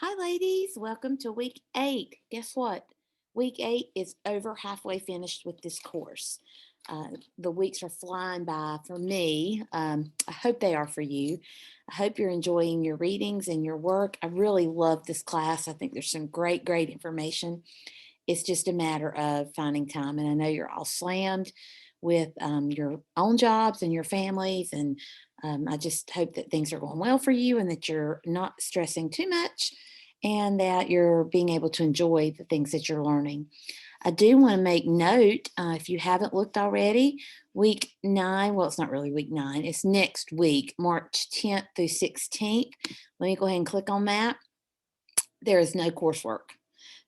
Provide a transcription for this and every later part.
Hi, ladies. Welcome to week 8. Guess what? Week 8 is over halfway finished with this course. The weeks are flying by for me. I hope they are for you. I hope you're enjoying your readings and your work. I really love this class. I think there's some great information. It's just a matter of finding time. And I know you're all slammed with your own jobs and your families. And I just hope that things are going well for you and that you're not stressing too much and that you're being able to enjoy the things that you're learning. I do want to make note if you haven't looked already, week 9, well, it's not really week 9, it's next week, March 10th through 16th. Let me go ahead and click on that. There is no coursework.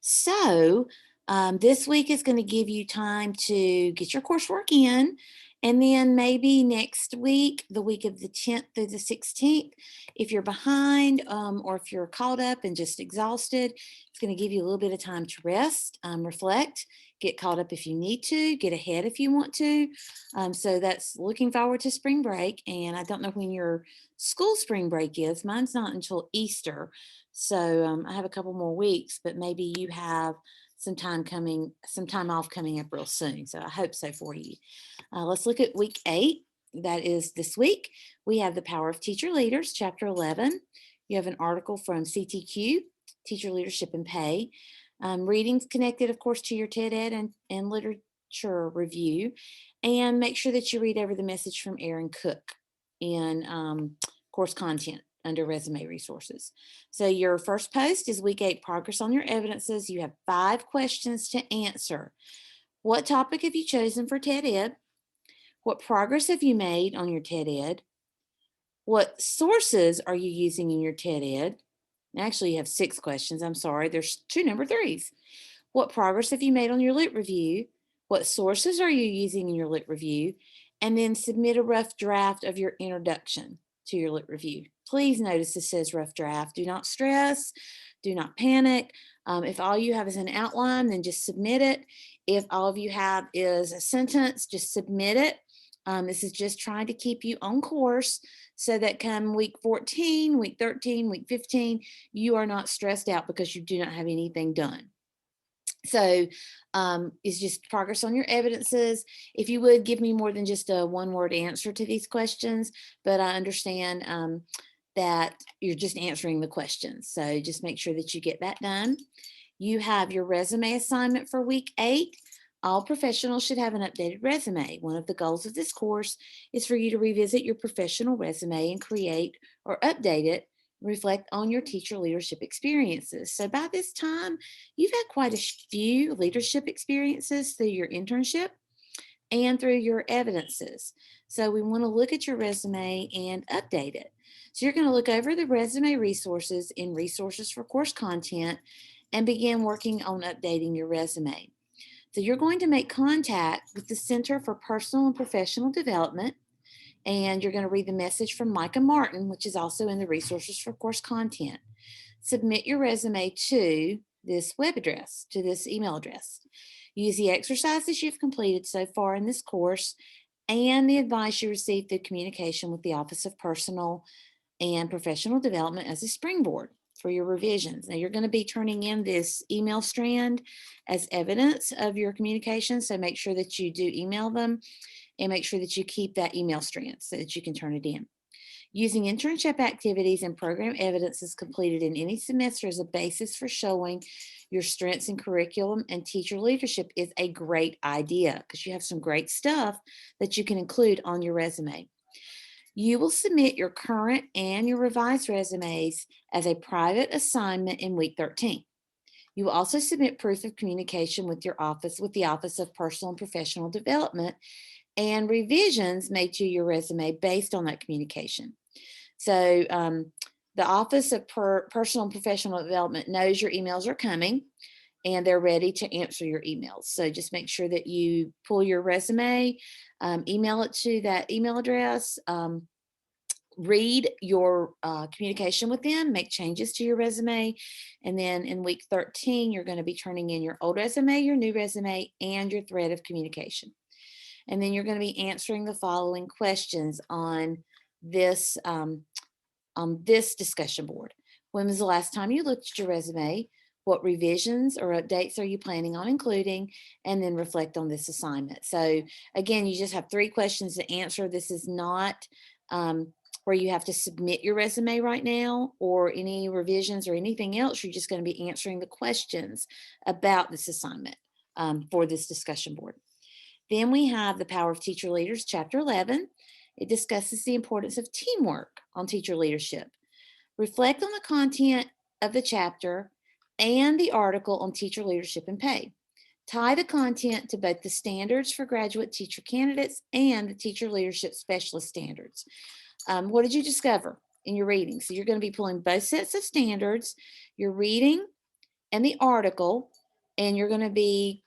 So, this week is going to give you time to get your coursework in. And then maybe next week, the week of the 10th through the 16th, if you're behind or if you're caught up and just exhausted, it's going to give you a little bit of time to rest, reflect, get caught up if you need to, get ahead if you want to. So that's looking forward to spring break. And I don't know when your school spring break is. Mine's not until Easter. So I have a couple more weeks, but maybe you have some time off coming up real soon. So I hope so for you. Let's look at week 8. That is this week. We have The Power of Teacher Leaders, chapter 11. You have an article from CTQ, Teacher Leadership and Pay. Readings connected, of course, to your TED Ed and literature review. And make sure that you read over the message from Aaron Cook in course content under resume resources. So your first post is week 8 progress on your evidences. You have 5 questions to answer. What topic have you chosen for TED Ed? What progress have you made on your TED Ed? What sources are you using in your TED Ed? Actually, you have 6 questions. I'm sorry. There's 2 number 3s. What progress have you made on your lit review? What sources are you using in your lit review? And then submit a rough draft of your introduction to your lit review. Please notice this says rough draft. Do not stress. Do not panic. If all you have is an outline, then just submit it. If all of you have is a sentence, just submit it. This is just trying to keep you on course so that come week 14, week 13, week 15, you are not stressed out because you do not have anything done. So it's just progress on your evidences. If you would give me more than just a one-word answer to these questions, but I understand that you're just answering the questions. So just make sure that you get that done. You have your resume assignment for week 8. All professionals should have an updated resume. One of the goals of this course is for you to revisit your professional resume and create or update it, reflect on your teacher leadership experiences. So by this time, you've had quite a few leadership experiences through your internship and through your evidences. So we want to look at your resume and update it. So you're going to look over the resume resources in resources for course content and begin working on updating your resume. So you're going to make contact with the Center for Personal and Professional Development, and you're going to read the message from Micah Martin, which is also in the resources for course content. Submit your resume to this web address, to this email address. Use the exercises you've completed so far in this course and the advice you received through communication with the Office of Personal and Professional Development as a springboard for your revisions. Now, you're going to be turning in this email strand as evidence of your communication, so make sure that you do email them and make sure that you keep that email strand so that you can turn it in. Using internship activities and program evidences completed in any semester as a basis for showing your strengths in curriculum and teacher leadership is a great idea because you have some great stuff that you can include on your resume. You will submit your current and your revised resumes as a private assignment in week 13. You will also submit proof of communication with your office, with the Office of Personal and Professional Development, and revisions made to your resume based on that communication. So the Office of Personal and Professional Development knows your emails are coming and they're ready to answer your emails. So just make sure that you pull your resume, email it to that email address, read your communication with them, make changes to your resume. And then in week 13, you're going to be turning in your old resume, your new resume, and your thread of communication. And then you're going to be answering the following questions on this discussion board. When was the last time you looked at your resume? What revisions or updates are you planning on including? And then reflect on this assignment. So again, you just have 3 questions to answer. This is not where you have to submit your resume right now or any revisions or anything else. You're just going to be answering the questions about this assignment for this discussion board. Then we have The Power of Teacher Leaders, Chapter 11. It discusses the importance of teamwork on teacher leadership. Reflect on the content of the chapter and the article on teacher leadership and pay. Tie the content to both the standards for graduate teacher candidates and the teacher leadership specialist standards. What did you discover in your reading? So you're going to be pulling both sets of standards, your reading and the article, and you're going to be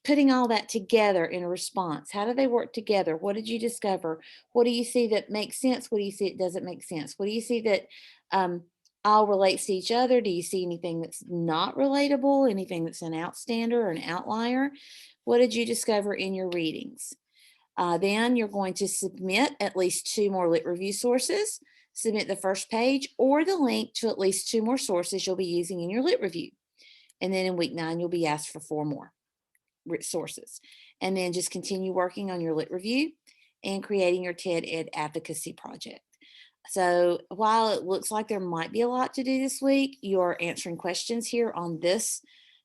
putting all that together in a response. How do they work together? What did you discover? What do you see that makes sense? What do you see that doesn't make sense? What do you see that all relates to each other? Do you see anything that's not relatable? Anything that's an outstander or an outlier? What did you discover in your readings? Then you're going to submit at least 2 more lit review sources, submit the first page or the link to at least 2 more sources you'll be using in your lit review. And then in week 9, you'll be asked for 4 more sources. And then just continue working on your lit review and creating your TED Ed advocacy project. So while it looks like there might be a lot to do this week, you're answering questions here on this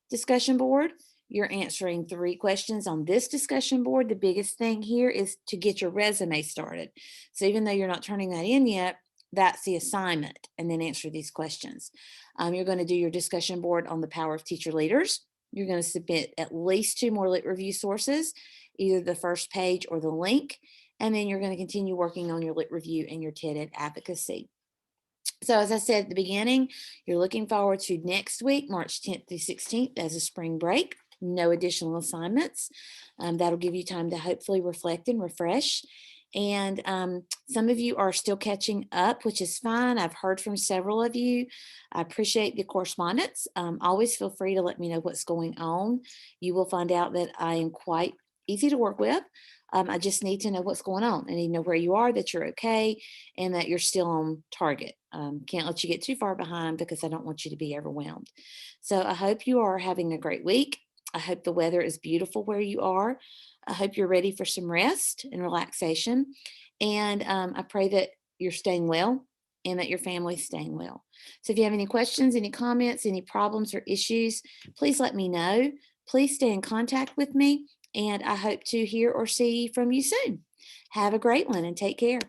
discussion board. You're answering 3 questions on this discussion board. The biggest thing here is to get your resume started. So even though you're not turning that in yet, that's the assignment, and then answer these questions. You're going to do your discussion board on the power of teacher leaders. You're going to submit at least 2 more lit review sources, either the first page or the link, and then you're going to continue working on your lit review and your TED Ed advocacy. So as I said at the beginning, you're looking forward to next week, March 10th through 16th as a spring break. No additional assignments. That'll give you time to hopefully reflect and refresh. And some of you are still catching up, which is fine. I've heard from several of you. I appreciate the correspondence. Always feel free to let me know what's going on. You will find out that I am quite easy to work with. I just need to know what's going on. I need to know where you are, that you're okay, and that you're still on target. Can't let you get too far behind because I don't want you to be overwhelmed. So I hope you are having a great week. I hope the weather is beautiful where you are. I hope you're ready for some rest and relaxation. And I pray that you're staying well and that your family's staying well. So if you have any questions, any comments, any problems or issues, please let me know. Please stay in contact with me. And I hope to hear or see from you soon. Have a great one and take care.